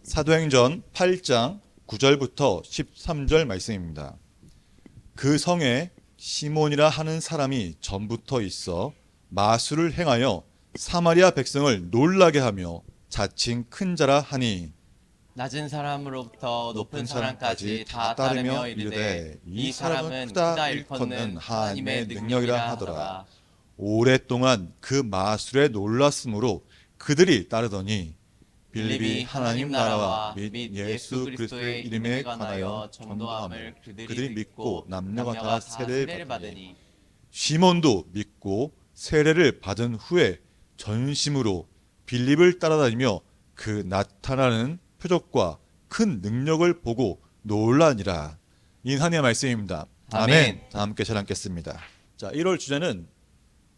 사도행전 8장 9절부터 13절 말씀입니다. 그 성에 시몬이라 하는 사람이 전부터 있어 마술을 행하여 사마리아 백성을 놀라게 하며 자칭 큰 자라 하니 낮은 사람으로부터 높은 사람까지 다 따르며 이르되 이 사람은 크다 일컫는 하나님의 능력이라 하더라. 오랫동안 그 마술에 놀랐으므로 그들이 따르더니 빌립이 하나님 나라와 및 예수 그리스도의 이름에 관하여 전도함을 그들이 믿고 남녀가 다 세례를 받으니 시몬도 믿고 세례를 받은 후에 전심으로 빌립을 따라다니며 그 나타나는 표적과 큰 능력을 보고 놀라니라. 이 하나님의 말씀입니다. 아멘. 다 함께 잘 읽겠습니다. 자, 1월 주제는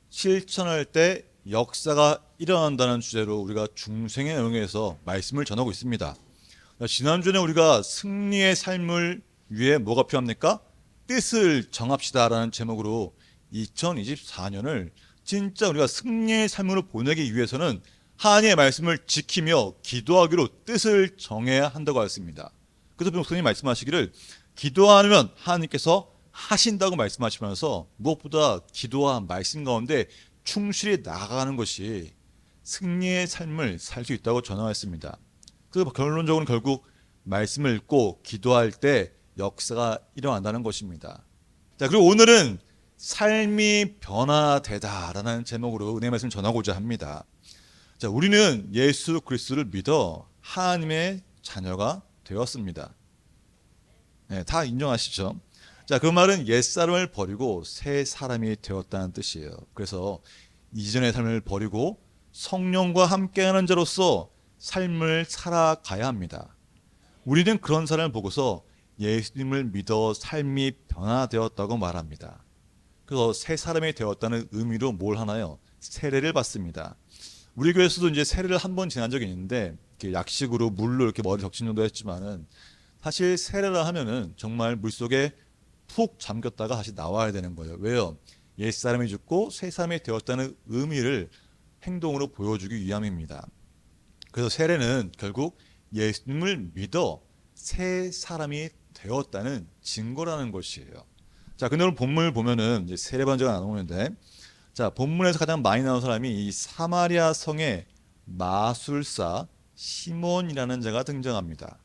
실천할 때 역사가 일어난다는 주제로 우리가 중생의 영역에서 말씀을 전하고 있습니다. 지난주에 우리가 승리의 삶을 위해 뭐가 필요합니까? 뜻을 정합시다라는 제목으로 2024년을 진짜 우리가 승리의 삶으로 보내기 위해서는 하나님의 말씀을 지키며 기도하기로 뜻을 정해야 한다고 했습니다. 그래서 목사님 말씀하시기를 기도하면 하나님께서 하신다고 말씀하시면서 무엇보다 기도와 말씀 가운데 충실히 나아가는 것이 승리의 삶을 살 수 있다고 전하였습니다. 그래서 결론적으로는 결국 말씀을 읽고 기도할 때 역사가 일어난다는 것입니다. 자, 그리고 오늘은 삶이 변화되다라는 제목으로 은혜의 말씀을 전하고자 합니다. 자, 우리는 예수 그리스도를 믿어 하나님의 자녀가 되었습니다. 네, 다 인정하시죠? 자, 그 말은 옛사람을 버리고 새 사람이 되었다는 뜻이에요. 그래서 이전의 삶을 버리고 성령과 함께하는 자로서 삶을 살아가야 합니다. 우리는 그런 사람을 보고서 예수님을 믿어 삶이 변화되었다고 말합니다. 그래서 새 사람이 되었다는 의미로 뭘 하나요? 세례를 받습니다. 우리 교회에서도 이제 세례를 한 번 지난 적이 있는데 약식으로 물로 이렇게 머리 적신 정도 했지만은 사실 세례를 하면은 정말 물 속에 푹 잠겼다가 다시 나와야 되는 거예요. 왜요? 옛사람이 죽고 새 사람이 되었다는 의미를 행동으로 보여주기 위함입니다. 그래서 세례는 결국 예수님을 믿어 새 사람이 되었다는 증거라는 것이에요. 자, 근데 오늘 본문을 보면은 이제 세례 반제가 나오는데, 자, 본문에서 가장 많이 나오는 사람이 이 사마리아 성의 마술사 시몬이라는 자가 등장합니다.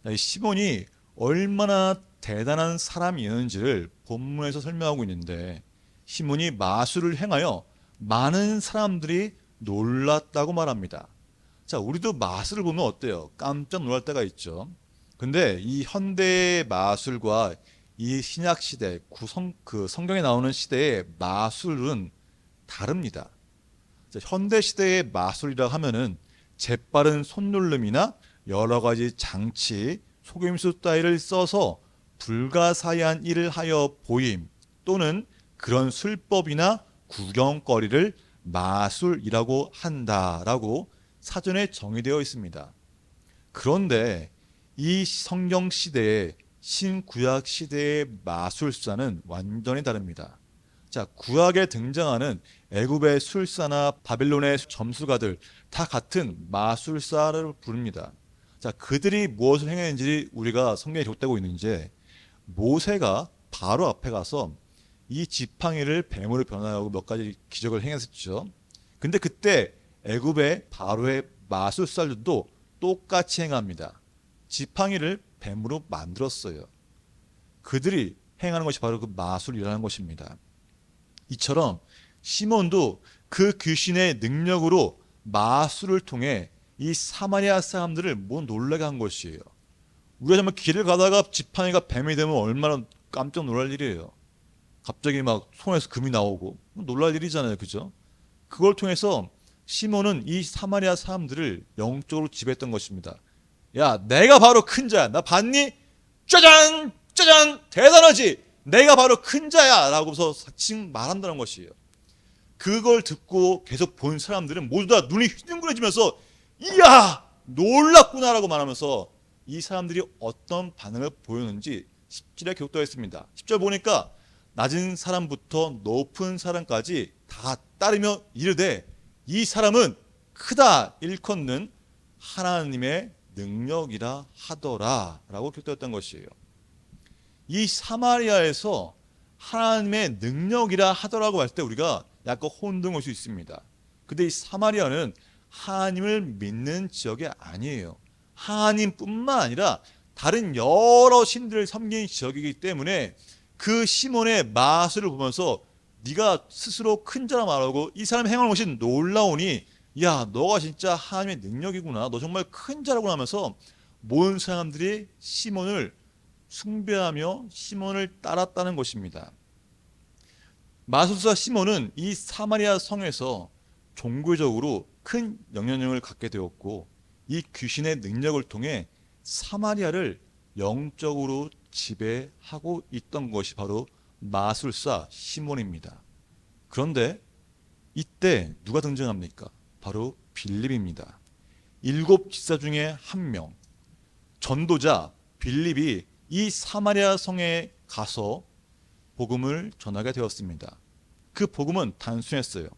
자, 이 시몬이 얼마나 대단한 사람이었는지를 본문에서 설명하고 있는데, 시몬이 마술을 행하여 많은 사람들이 놀랐다고 말합니다. 자, 우리도 마술을 보면 어때요? 깜짝 놀랄 때가 있죠. 근데 이 현대의 마술과 이 신약 시대, 성경에 나오는 시대의 마술은 다릅니다. 자, 현대 시대의 마술이라 하면은 재빠른 손놀림이나 여러 가지 장치, 속임수 따위를 써서 불가사의한 일을 하여 보임, 또는 그런 술법이나 구경거리를 마술이라고 한다라고 사전에 정의되어 있습니다. 그런데 이 성경 시대의 신구약 시대의 마술사는 완전히 다릅니다. 자, 구약에 등장하는 애굽의 술사나 바빌론의 점수가들 다 같은 마술사를 부릅니다. 자, 그들이 무엇을 행했는지 우리가 성경에 기록되고 있는지, 모세가 바로 앞에 가서 이 지팡이를 뱀으로 변화하고 몇 가지 기적을 행했었죠. 근데 그때 애굽의 바로의 마술사들도 똑같이 행합니다. 지팡이를 뱀으로 만들었어요. 그들이 행하는 것이 바로 그 마술이라는 것입니다. 이처럼 시몬도 그 귀신의 능력으로 마술을 통해 이 사마리아 사람들을 못 놀라게 한 것이에요. 우리가 정말 길을 가다가 지팡이가 뱀이 되면 얼마나 깜짝 놀랄 일이에요. 갑자기 막 손에서 금이 나오고 놀랄 일이잖아요. 그죠? 그걸 통해서 시몬은 이 사마리아 사람들을 영적으로 지배했던 것입니다. 야, 내가 바로 큰 자야. 나 봤니? 짜잔! 짜잔! 대단하지? 내가 바로 큰 자야! 라고서 사칭 말한다는 것이에요. 그걸 듣고 계속 본 사람들은 모두 다 눈이 휘둥그레지면서 이야! 놀랐구나! 라고 말하면서 이 사람들이 어떤 반응을 보였는지 10절에 기록되어 있습니다. 10절 보니까 낮은 사람부터 높은 사람까지 다 따르며 이르되 이 사람은 크다 일컫는 하나님의 능력이라 하더라라고 기록되었던 것이에요. 이 사마리아에서 하나님의 능력이라 하더라고 할 때 우리가 약간 혼동할 수 있습니다. 근데 이 사마리아는 하나님을 믿는 지역이 아니에요. 하나님뿐만 아니라 다른 여러 신들을 섬긴 지역이기 때문에 그 시몬의 마술을 보면서 네가 스스로 큰 자라 말하고 이 사람의 행하는 것이 놀라우니 야 너가 진짜 하나님의 능력이구나, 너 정말 큰 자라구나 하면서 모든 사람들이 시몬을 숭배하며 시몬을 따랐다는 것입니다. 마술사 시몬은 이 사마리아 성에서 종교적으로 큰 영향력을 갖게 되었고 이 귀신의 능력을 통해 사마리아를 영적으로 지배하고 있던 것이 바로 마술사 시몬입니다. 그런데 이때 누가 등장합니까? 바로 빌립입니다. 7 지사 중에 한 명, 전도자 빌립이 이 사마리아 성에 가서 복음을 전하게 되었습니다. 그 복음은 단순했어요.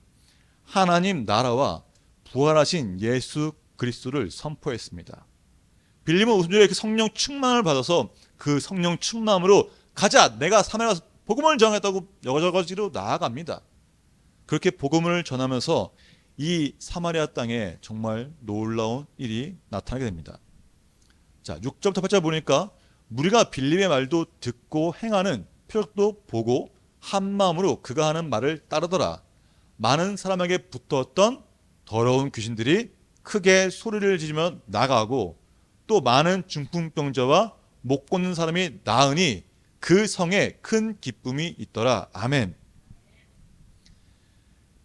하나님 나라와 부활하신 예수 그리스도를 선포했습니다. 빌립은 오순절에 그 성령 충만을 받아서 그 성령 충만으로 가자, 내가 사마리아 복음을 전하겠다고 여기저기로 나아갑니다. 그렇게 복음을 전하면서 이 사마리아 땅에 정말 놀라운 일이 나타나게 됩니다. 자, 6절부터 8절 보니까 무리가 빌립의 말도 듣고 행하는 표적도 보고 한 마음으로 그가 하는 말을 따르더라. 많은 사람에게 붙었던 더러운 귀신들이 크게 소리를 지르며 나가고 또 많은 중풍병자와 못 걷는 사람이 나으니 그 성에 큰 기쁨이 있더라. 아멘.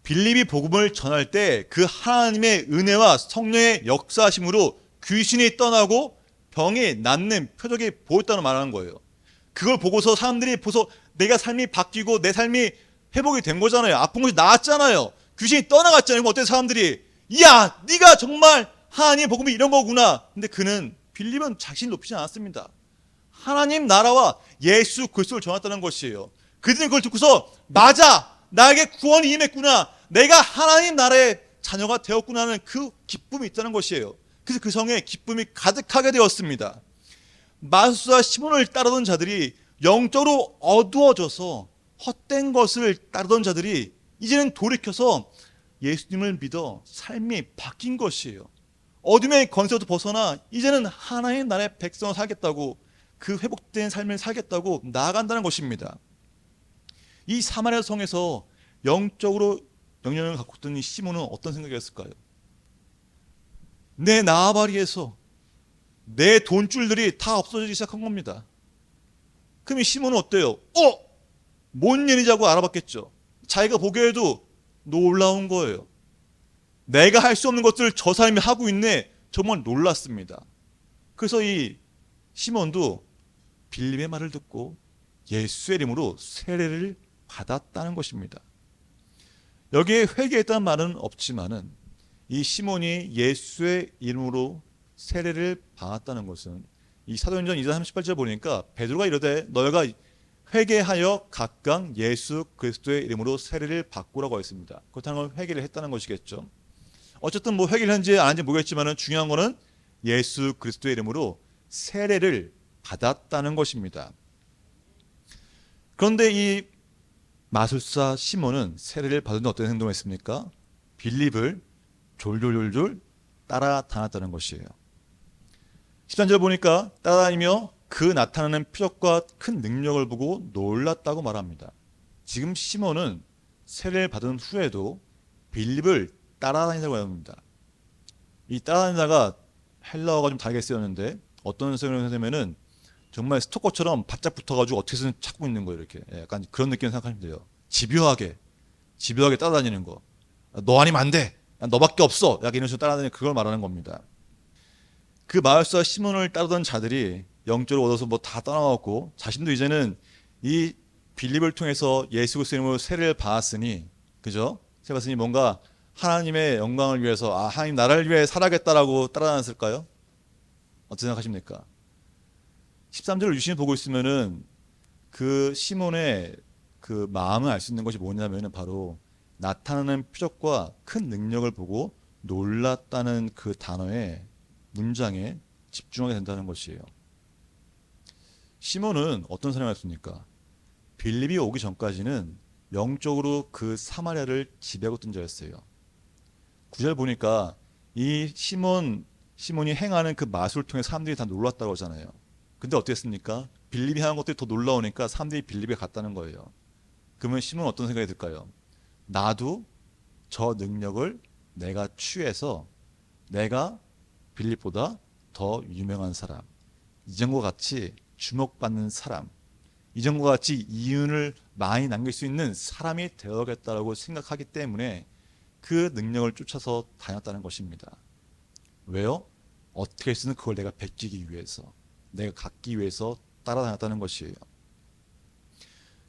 빌립이 복음을 전할 때 그 하나님의 은혜와 성령의 역사하심으로 귀신이 떠나고 병이 낫는 표적이 보였다는 말하는 거예요. 그걸 보고서 사람들이 보고서 내가 삶이 바뀌고 내 삶이 회복이 된 거잖아요. 아픈 것이 나았잖아요. 귀신이 떠나갔잖아요. 그럼 어때 사람들이 야 네가 정말 하나님의 복음이 이런 거구나. 근데 그는 빌립은 자신을 높이지 않았습니다. 하나님 나라와 예수 그리스도를 전했다는 것이에요. 그들은 그걸 듣고서 맞아, 나에게 구원이 임했구나, 내가 하나님 나라의 자녀가 되었구나 하는 그 기쁨이 있다는 것이에요. 그래서 그 성에 기쁨이 가득하게 되었습니다. 마술사 시몬을 따르던 자들이 영적으로 어두워져서 헛된 것을 따르던 자들이 이제는 돌이켜서 예수님을 믿어 삶이 바뀐 것이에요. 어둠의 권세로부터 벗어나 이제는 하나님 나라의 백성을 살겠다고, 그 회복된 삶을 살겠다고 나아간다는 것입니다. 이 사마리아 성에서 영적으로 영향을 갖고 있던 이 시몬은 어떤 생각이었을까요? 내 나아바리에서 내 돈줄들이 다 없어지기 시작한 겁니다. 그럼 이 시몬은 어때요? 뭔 일이냐고 알아봤겠죠. 자기가 보기에도 놀라운 거예요. 내가 할 수 없는 것들을 저 사람이 하고 있네. 정말 놀랐습니다. 그래서 이 시몬도 빌립의 말을 듣고 예수의 이름으로 세례를 받았다는 것입니다. 여기에 회개했다는 말은 없지만은 이 시몬이 예수의 이름으로 세례를 받았다는 것은 이 사도행전 2장 38절 보니까 베드로가 이르되 너희가 회개하여 각각 예수 그리스도의 이름으로 세례를 받고라고 했습니다. 그렇다는 건 회개를 했다는 것이겠죠. 어쨌든 뭐 회개를 했는지 안 했는지 모르겠지만 중요한 거는 예수 그리스도의 이름으로 세례를 받았다는 것입니다. 그런데 이 마술사 시몬은 세례를 받은 어떤 행동을 했습니까? 빌립을 졸졸졸졸 따라다녔다는 것이에요. 13절 보니까 따라다니며 그 나타나는 표적과 큰 능력을 보고 놀랐다고 말합니다. 지금 시몬은 세례를 받은 후에도 빌립을 따라다니다고 합니다. 이 따라다니다가 헬라어가 좀 다르게 쓰였는데 어떤 생각을 하냐면은 정말 스토커처럼 바짝 붙어가지고 어떻게든 찾고 있는 거예요. 이렇게 약간 그런 느낌을 생각하시면 돼요. 집요하게 따라다니는 거. 너 아니면 안 돼. 너밖에 없어. 약간 이런 식으로 따라다니는 그걸 말하는 겁니다. 그 마술사 시몬을 따르던 자들이 영적으로 얻어서 뭐 다 떠나갔고 자신도 이제는 이 빌립을 통해서 예수 그리스도의 이름으로 세례를 받았으니, 그죠? 세례 받았으니 뭔가 하나님의 영광을 위해서 하나님 나라를 위해 살아겠다라고 따라다녔을까요? 어떻게 생각하십니까? 13절을 유심히 보고 있으면은 그 시몬의 그 마음을 알 수 있는 것이 뭐냐면은 바로 나타나는 표적과 큰 능력을 보고 놀랐다는 그 단어의 문장에 집중하게 된다는 것이에요. 시몬은 어떤 사람이었습니까? 빌립이 오기 전까지는 영적으로 그 사마리아를 지배하고 있던 자였어요. 9절 보니까 이 시몬이 행하는 그 마술을 통해 사람들이 다 놀랐다고 하잖아요. 근데 어땠습니까? 빌립이 하는 것들이 더 놀라우니까 사람들이 빌립에 갔다는 거예요. 그러면 시몬은 어떤 생각이 들까요? 나도 저 능력을 내가 취해서 내가 빌립보다 더 유명한 사람, 이전과 같이 주목받는 사람, 이전과 같이 이윤을 많이 남길 수 있는 사람이 되어야겠다라고 생각하기 때문에 그 능력을 쫓아서 다녔다는 것입니다. 왜요? 어떻게 해서든 그걸 내가 베끼기 위해서, 내가 갖기 위해서 따라다녔다는 것이에요.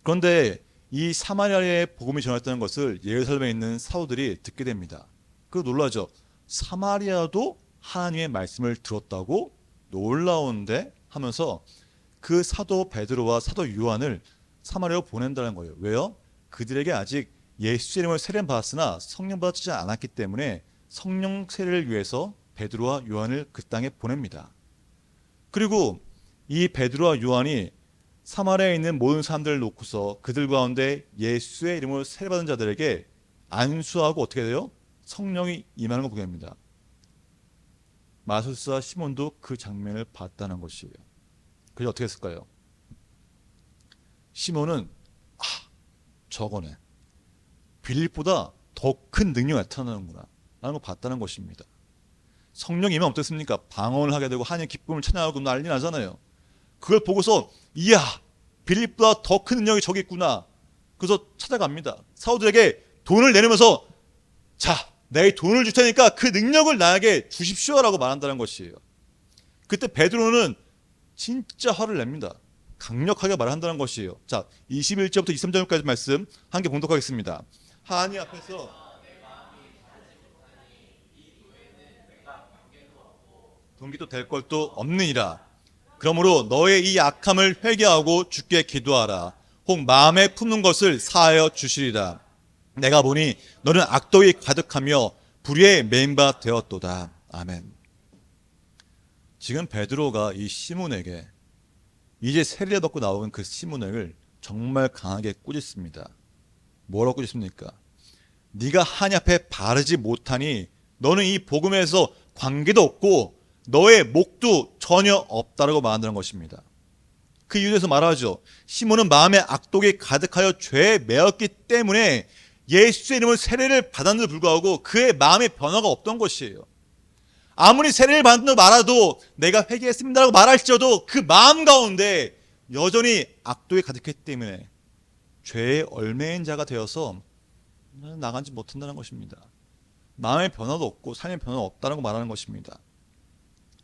그런데 이 사마리아의 복음이 전했다는 것을 예루살렘에 있는 사도들이 듣게 됩니다. 그 놀라죠. 사마리아도 하나님의 말씀을 들었다고? 놀라운데 하면서 그 사도 베드로와 사도 요한을 사마리아로 보낸다는 거예요. 왜요? 그들에게 아직 예수 이름을 세례를 받았으나 성령 받지 않았기 때문에 성령 세례를 위해서 베드로와 요한을 그 땅에 보냅니다. 그리고 이 베드로와 요한이 사마리아에 있는 모든 사람들을 놓고서 그들 가운데 예수의 이름으로 세례받은 자들에게 안수하고 어떻게 돼요? 성령이 임하는 걸 보게 됩니다. 마술사 시몬도 그 장면을 봤다는 것이에요. 그래서 어떻게 했을까요? 시몬은 저거네, 빌립보다 더 큰 능력이 나타나는구나 라는 걸 봤다는 것입니다. 성령이 임하면 어떻습니까? 방언을 하게 되고 하나님의 기쁨을 찬양하고 난리 나잖아요. 그걸 보고서 이야, 빌립보다 더 큰 능력이 저기 있구나. 그래서 찾아갑니다. 사도들에게 돈을 내놓으면서 자, 내가 이 돈을 줄 테니까 그 능력을 나에게 주십시오라고 말한다는 것이에요. 그때 베드로는 진짜 화를 냅니다. 강력하게 말한다는 것이에요. 자, 21절부터 23절까지 말씀 한 개 봉독하겠습니다. 하나님 앞에서 동기도 될 것도 없느니라. 그러므로 너의 이 악함을 회개하고 주께 기도하라. 혹 마음에 품는 것을 사하여 주시리라. 내가 보니 너는 악독이 가득하며 불의에 매인 바 되었도다. 아멘. 지금 베드로가 이 시몬에게 이제 세례를 받고 나온 그 시몬을 정말 강하게 꾸짖습니다. 뭐라고 꾸짖습니까? 네가 하나님 앞에 바르지 못하니 너는 이 복음에서 관계도 없고 너의 목도 전혀 없다라고 말한다는 것입니다. 그 이유에서 말하죠. 시몬은 마음에 악독이 가득하여 죄에 매였기 때문에 예수의 이름을 세례를 받았는데도 불구하고 그의 마음에 변화가 없던 것이에요. 아무리 세례를 받는다고 말해도 내가 회개했습니다라고 말할지라도 그 마음 가운데 여전히 악독이 가득했기 때문에 죄의 얼매인 자가 되어서 나가지 못한다는 것입니다. 마음의 변화도 없고 삶의 변화가 없다는 거 말하는 것입니다.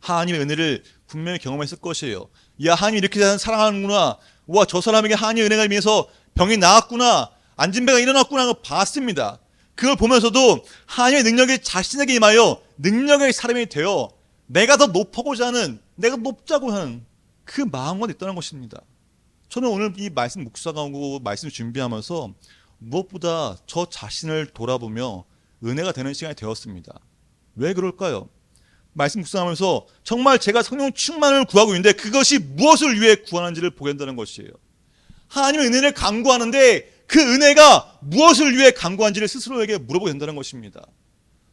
하나님의 은혜를 분명히 경험했을 것이에요. 야, 하나님이 이렇게 사랑하는구나. 와, 저 사람에게 하나님의 은혜가 임해서 병이 나았구나. 안진배가 일어났구나 하고 봤습니다. 그걸 보면서도 하나님의 능력이 자신에게 임하여 능력의 사람이 되어 내가 더 높아고자 하는, 내가 높자고 하는 그 마음과 있다는 것입니다. 저는 오늘 이 말씀 묵상하고 말씀 준비하면서 무엇보다 저 자신을 돌아보며 은혜가 되는 시간이 되었습니다. 왜 그럴까요? 말씀 묵상하면서 정말 제가 성령 충만을 구하고 있는데 그것이 무엇을 위해 구하는지를 보게 된다는 것이에요. 하나님의 은혜를 간구하는데 그 은혜가 무엇을 위해 간구한지를 스스로에게 물어보게 된다는 것입니다.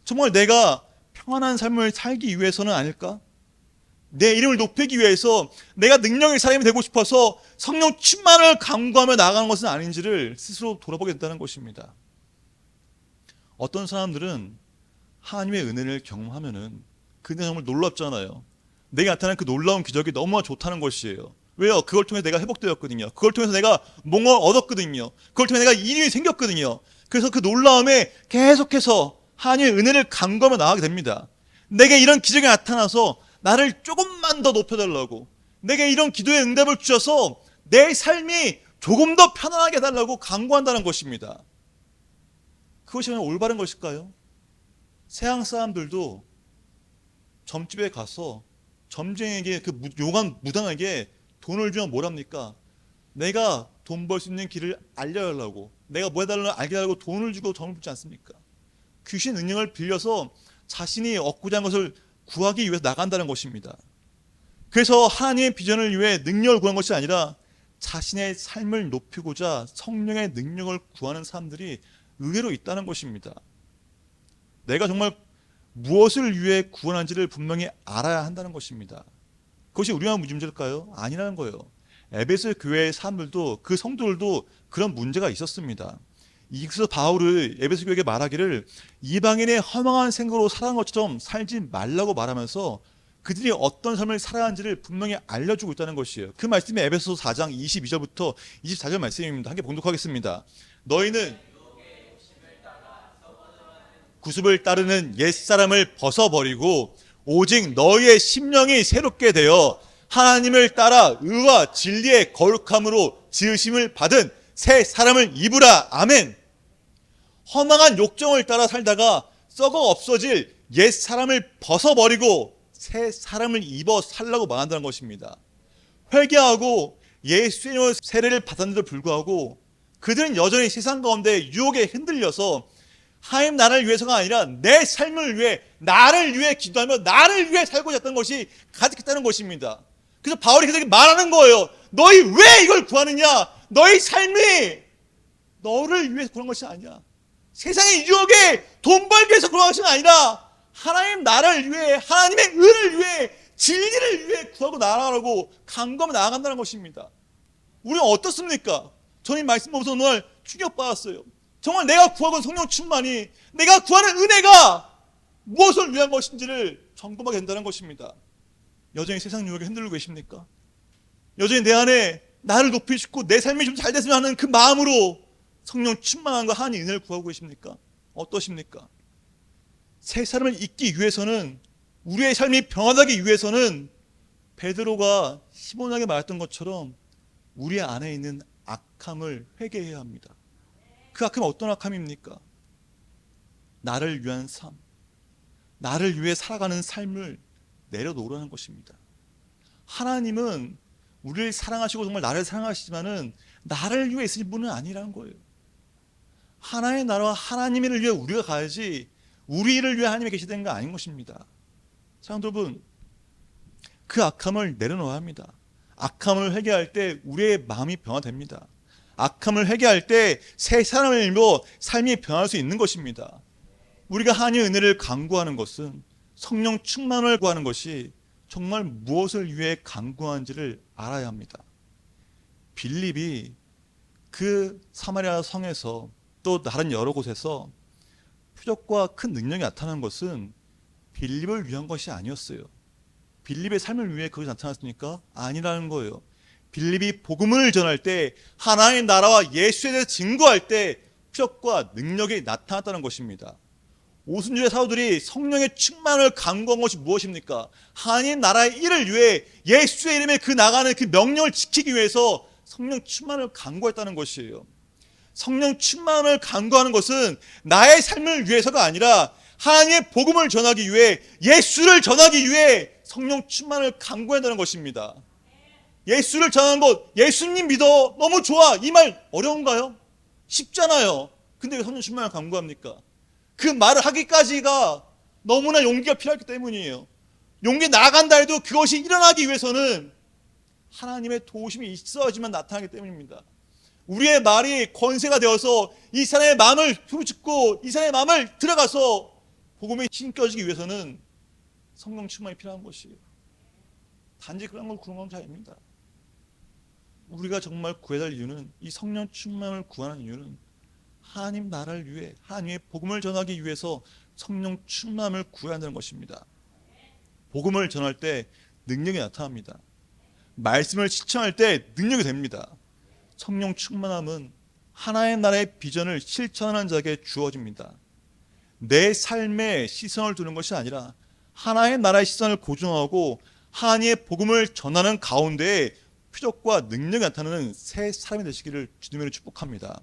정말 내가 평안한 삶을 살기 위해서는 아닐까? 내 이름을 높이기 위해서 내가 능력의 사람이 되고 싶어서 성령 충만을 간구하며 나아가는 것은 아닌지를 스스로 돌아보게 된다는 것입니다. 어떤 사람들은 하나님의 은혜를 경험하면은 그게 정말 놀랍잖아요. 내게 나타난 그 놀라운 기적이 너무나 좋다는 것이에요. 왜요? 그걸 통해서 내가 회복되었거든요. 그걸 통해서 내가 뭔가 얻었거든요. 그걸 통해 내가 일이 생겼거든요. 그래서 그 놀라움에 계속해서 하나님의 은혜를 간구하며 나아가게 됩니다. 내게 이런 기적이 나타나서 나를 조금만 더 높여달라고, 내게 이런 기도의 응답을 주셔서 내 삶이 조금 더 편안하게 해달라고 간구한다는 것입니다. 그것이 올바른 것일까요? 세상 사람들도 점집에 가서 점쟁이에게, 그 용한 무당에게 돈을 주면 뭐랍니까? 내가 돈 벌 수 있는 길을 알려달라고, 내가 뭐 해달라고 알게 하려고 돈을 주고 돈을 붓지 않습니까? 귀신 능력을 빌려서 자신이 얻고자 하는 것을 구하기 위해서 나간다는 것입니다. 그래서 하나님의 비전을 위해 능력을 구한 것이 아니라 자신의 삶을 높이고자 성령의 능력을 구하는 사람들이 의외로 있다는 것입니다. 내가 정말 무엇을 위해 구원한지를 분명히 알아야 한다는 것입니다. 그것이 우리만 문제일까요? 아니라는 거예요. 에베소 교회의 사람들도, 그 성도들도 그런 문제가 있었습니다. 이그서 바울을 에베소 교회에게 말하기를 이방인의 허망한 생각으로 살아간 것처럼 살지 말라고 말하면서 그들이 어떤 삶을 살아가는지를 분명히 알려주고 있다는 것이에요. 그 말씀이 에베소 4장 22절부터 24절 말씀입니다. 함께 봉독하겠습니다. 너희는 구습을 따르는 옛사람을 벗어버리고 오직 너희의 심령이 새롭게 되어 하나님을 따라 의와 진리의 거룩함으로 지으심을 받은 새 사람을 입으라. 아멘. 허망한 욕정을 따라 살다가 썩어 없어질 옛 사람을 벗어버리고 새 사람을 입어 살라고 말한다는 것입니다. 회개하고 예수의 세례를 받았는데도 불구하고 그들은 여전히 세상 가운데 유혹에 흔들려서 하나님 나라를 위해서가 아니라 내 삶을 위해, 나를 위해 기도하며 나를 위해 살고자 했던 것이 가득했다는 것입니다. 그래서 바울이 그들에게 말하는 거예요. 너희 왜 이걸 구하느냐? 너희 삶이 너를 위해서 구한 것이 아니야. 세상의 유혹에 돈 벌기 위해서 구한 것이 아니라 하나님 나라를 위해, 하나님의 의를 위해, 진리를 위해 구하고 나아가라고 간구하며 나아간다는 것입니다. 우리는 어떻습니까? 저는 이 말씀 보면서 오늘 충격받았어요. 정말 내가 구하고 성령 충만이, 내가 구하는 은혜가 무엇을 위한 것인지를 점검하게 된다는 것입니다. 여전히 세상 유혹에 흔들리고 계십니까? 여전히 내 안에 나를 높이시고 내 삶이 좀 잘 됐으면 하는 그 마음으로 성령 충만함과 하나님의 은혜를 구하고 계십니까? 어떠십니까? 새 사람을 잊기 위해서는, 우리의 삶이 변화되기 위해서는 베드로가 시몬에게 말했던 것처럼 우리 안에 있는 악함을 회개해야 합니다. 그 악함은 어떤 악함입니까? 나를 위한 삶, 나를 위해 살아가는 삶을 내려놓으라는 것입니다. 하나님은 우리를 사랑하시고 정말 나를 사랑하시지만은 나를 위해 있으신 분은 아니라는 거예요. 하나의 나라와 하나님의 일을 위해 우리가 가야지 우리 일을 위해 하나님이 계시다는 거 아닌 것입니다. 사랑하는 여러분, 그 악함을 내려놓아야 합니다. 악함을 회개할 때 우리의 마음이 변화됩니다. 악함을 회개할 때 새 사람을 일며 삶이 변할 수 있는 것입니다. 우리가 하나님의 은혜를 간구하는 것은, 성령 충만을 구하는 것이 정말 무엇을 위해 간구하는지를 알아야 합니다. 빌립이 그 사마리아 성에서 또 다른 여러 곳에서 표적과 큰 능력이 나타난 것은 빌립을 위한 것이 아니었어요. 빌립의 삶을 위해 그것이 나타났습니까? 아니라는 거예요. 빌립이 복음을 전할 때, 하나님의 나라와 예수에 대해서 증거할 때 표적과 능력이 나타났다는 것입니다. 오순절의 사도들이 성령의 충만을 간구한 것이 무엇입니까? 하나님 나라의 일을 위해 예수의 이름에 그 나가는 그 명령을 지키기 위해서 성령 충만을 간구했다는 것이에요. 성령 충만을 간구하는 것은 나의 삶을 위해서가 아니라 하나님의 복음을 전하기 위해, 예수를 전하기 위해 성령 충만을 간구해야 한다는 것입니다. 예수를 전하는 것, 예수님 믿어, 너무 좋아, 이 말 어려운가요? 쉽잖아요. 근데 왜 성령 충만을 간구합니까? 그 말을 하기까지가 너무나 용기가 필요하기 때문이에요. 용기 나간다 해도 그것이 일어나기 위해서는 하나님의 도우심이 있어야지만 나타나기 때문입니다. 우리의 말이 권세가 되어서 이 사람의 마음을 흡수짓고 이 사람의 마음을 들어가서 복음에 신겨지기 위해서는 성령 충만이 필요한 것이에요. 단지 그런 걸 구하는 것이 아닙니다. 우리가 정말 구해야 할 이유는, 이 성령 충만을 구하는 이유는 하나님 나라를 위해, 하나님의 복음을 전하기 위해서 성령 충만을 구해야 한다는 것입니다. 복음을 전할 때 능력이 나타납니다. 말씀을 실천할 때 능력이 됩니다. 성령 충만함은 하나의 나라의 비전을 실천하는 자에게 주어집니다. 내 삶에 시선을 두는 것이 아니라 하나의 나라의 시선을 고정하고 하나님의 복음을 전하는 가운데 표적과 능력이 나타나는 새 사람이 되시기를 주님으로 축복합니다.